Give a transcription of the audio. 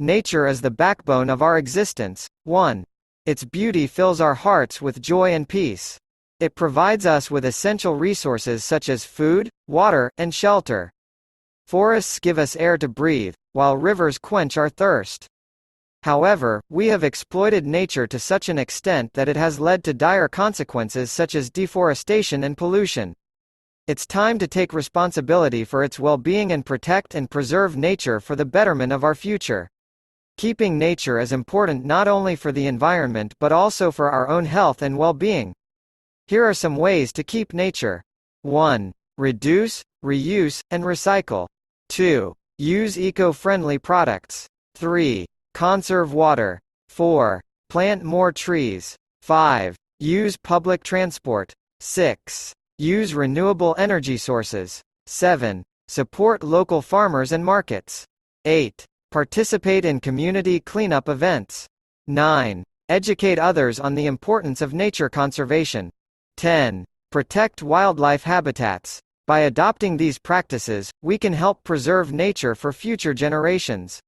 Nature is the backbone of our existence. 1. Its beauty fills our hearts with joy and peace. It provides us with essential resources such as food, water, and shelter. Forests give us air to breathe, while rivers quench our thirst. However, we have exploited nature to such an extent that it has led to dire consequences such as deforestation and pollution. It's time to take responsibility for its well-being and protect and preserve nature for the betterment of our future. Keeping nature is important not only for the environment but also for our own health and well-being. Here are some ways to keep nature. 1. Reduce, reuse, and recycle. 2. Use eco-friendly products. 3. Conserve water. 4. Plant more trees. 5. Use public transport. 6. Use renewable energy sources. 7. Support local farmers and markets. 8. Participate in community cleanup events. 9. Educate others on the importance of nature conservation. 10. Protect wildlife habitats. By adopting these practices, we can help preserve nature for future generations.